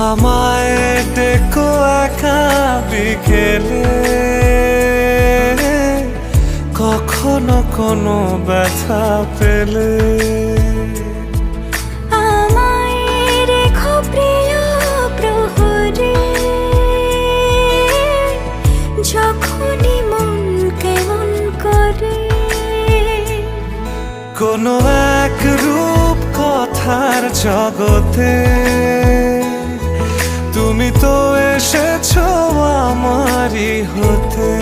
আমায় ডেকো একা বিকেলে, কখনো কোনো ব্যথা পেলে। আমায় রেখো প্রিয় প্রহরে, যখনই মন কেমন করে। কোনো এক রূপ কথার জগতে তুমি তো এসেছো আমারই হতে।